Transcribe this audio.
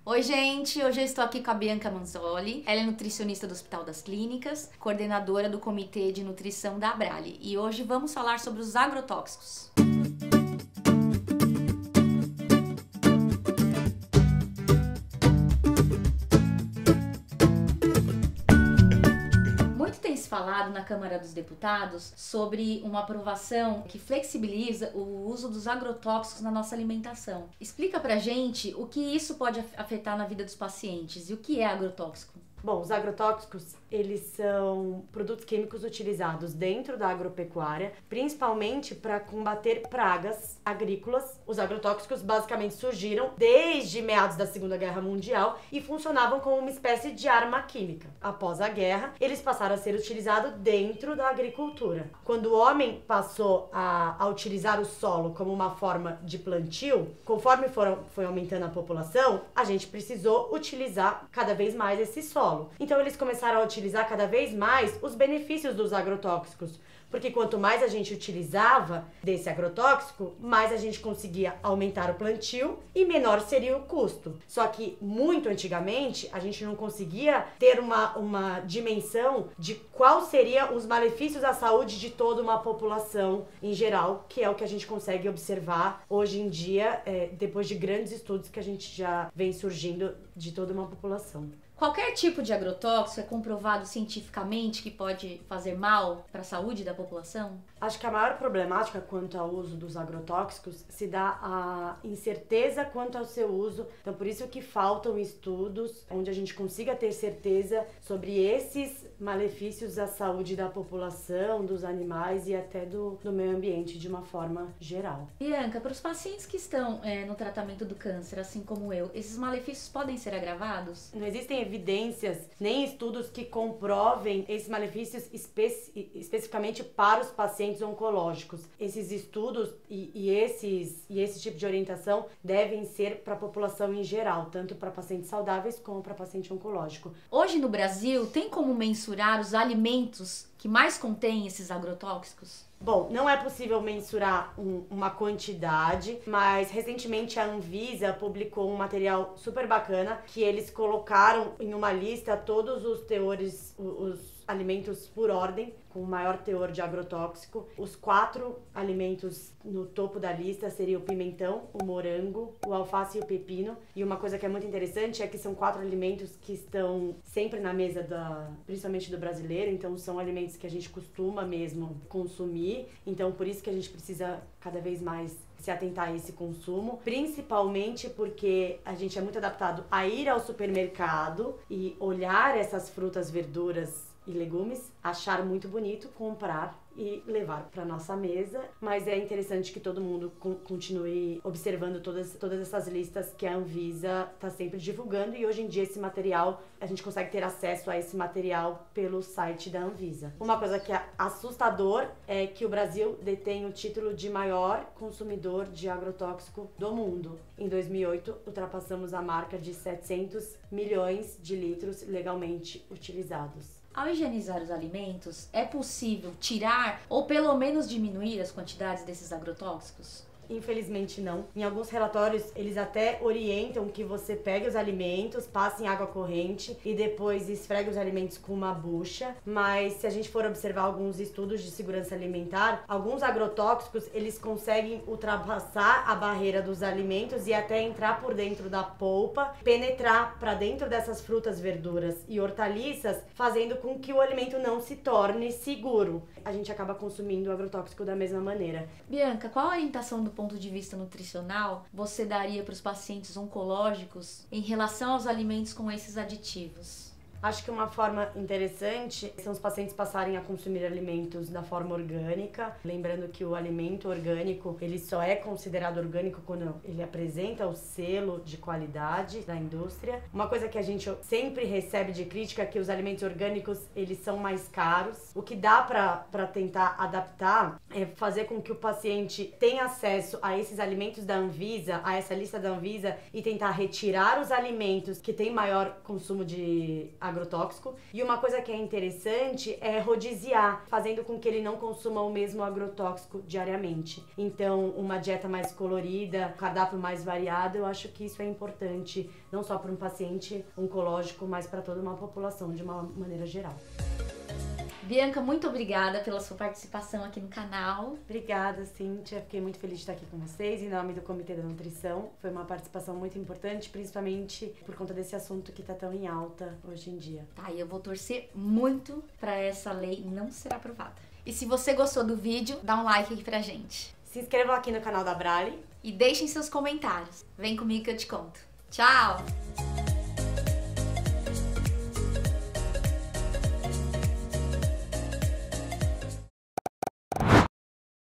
Oi, gente! Hoje eu estou aqui com a Bianca Manzoli. Ela é nutricionista do Hospital das Clínicas, coordenadora do Comitê de Nutrição da Abrale. E hoje vamos falar sobre os agrotóxicos. Muito tem se falado na Câmara dos Deputados sobre uma aprovação que flexibiliza o uso dos agrotóxicos na nossa alimentação. Explica pra gente o que isso pode afetar na vida dos pacientes e o que é agrotóxico. Bom, os agrotóxicos, eles são produtos químicos utilizados dentro da agropecuária, principalmente para combater pragas agrícolas. Os agrotóxicos basicamente surgiram desde meados da Segunda Guerra Mundial e funcionavam como uma espécie de arma química. Após a guerra, eles passaram a ser utilizados dentro da agricultura. Quando o homem passou a utilizar o solo como uma forma de plantio, conforme foi aumentando a população, a gente precisou utilizar cada vez mais esse solo. Então eles começaram a utilizar cada vez mais os benefícios dos agrotóxicos, porque quanto mais a gente utilizava desse agrotóxico, mais a gente conseguia aumentar o plantio e menor seria o custo. Só que muito antigamente a gente não conseguia ter uma dimensão de qual seriam os malefícios à saúde de toda uma população em geral, que é o que a gente consegue observar hoje em dia, depois de grandes estudos que a gente já vem surgindo de toda uma população. Qualquer tipo de agrotóxico é comprovado cientificamente que pode fazer mal para a saúde da população? Acho que a maior problemática quanto ao uso dos agrotóxicos se dá à incerteza quanto ao seu uso. Então, por isso que faltam estudos onde a gente consiga ter certeza sobre esses malefícios à saúde da população, dos animais e até do meio ambiente de uma forma geral. Bianca, para os pacientes que estão no tratamento do câncer, assim como eu, esses malefícios podem ser agravados? Não existem evidências nem estudos que comprovem esses malefícios especificamente para os pacientes oncológicos. Esses estudos e esse tipo de orientação devem ser para a população em geral, tanto para pacientes saudáveis como para paciente oncológico. Hoje no Brasil, tem como mensurar os alimentos que mais contêm esses agrotóxicos? Bom, não é possível mensurar uma quantidade, mas recentemente a Anvisa publicou um material super bacana que eles colocaram em uma lista todos os teores, os alimentos por ordem, com o maior teor de agrotóxico. Os 4 alimentos no topo da lista seriam o pimentão, o morango, o alface e o pepino. E uma coisa que é muito interessante é que são 4 alimentos que estão sempre na mesa principalmente do brasileiro, então são alimentos que a gente costuma mesmo consumir. Então por isso que a gente precisa cada vez mais se atentar a esse consumo, principalmente porque a gente é muito adaptado a ir ao supermercado e olhar essas frutas, verduras e legumes, achar muito bonito, comprar e levar para nossa mesa, mas é interessante que todo mundo continue observando todas essas listas que a Anvisa está sempre divulgando, e hoje em dia esse material, a gente consegue ter acesso a esse material pelo site da Anvisa. Uma coisa que é assustador é que o Brasil detém o título de maior consumidor de agrotóxico do mundo. Em 2008, ultrapassamos a marca de 700 milhões de litros legalmente utilizados. Ao higienizar os alimentos, é possível tirar ou pelo menos diminuir as quantidades desses agrotóxicos? Infelizmente não. Em alguns relatórios, eles até orientam que você pegue os alimentos, passe em água corrente e depois esfregue os alimentos com uma bucha. Mas se a gente for observar alguns estudos de segurança alimentar, alguns agrotóxicos, eles conseguem ultrapassar a barreira dos alimentos e até entrar por dentro da polpa, penetrar para dentro dessas frutas, verduras e hortaliças, fazendo com que o alimento não se torne seguro. A gente acaba consumindo o agrotóxico da mesma maneira. Bianca, qual a orientação do ponto de vista nutricional você daria para os pacientes oncológicos em relação aos alimentos com esses aditivos? Acho que uma forma interessante são os pacientes passarem a consumir alimentos da forma orgânica. Lembrando que o alimento orgânico, ele só é considerado orgânico quando ele apresenta o selo de qualidade da indústria. Uma coisa que a gente sempre recebe de crítica é que os alimentos orgânicos, eles são mais caros. O que dá para tentar adaptar é fazer com que o paciente tenha acesso a esses alimentos da Anvisa, a essa lista da Anvisa, e tentar retirar os alimentos que têm maior consumo de agrotóxicos agrotóxico. E uma coisa que é interessante é rodiziar, fazendo com que ele não consuma o mesmo agrotóxico diariamente. Então, uma dieta mais colorida, cardápio mais variado, eu acho que isso é importante, não só para um paciente oncológico, mas para toda uma população de uma maneira geral. Bianca, muito obrigada pela sua participação aqui no canal. Obrigada, Cíntia. Fiquei muito feliz de estar aqui com vocês em nome do Comitê da Nutrição. Foi uma participação muito importante, principalmente por conta desse assunto que está tão em alta hoje em dia. Tá, e eu vou torcer muito para essa lei não ser aprovada. E se você gostou do vídeo, dá um like aqui pra gente. Se inscrevam aqui no canal da Brale. E deixem seus comentários. Vem comigo que eu te conto. Tchau!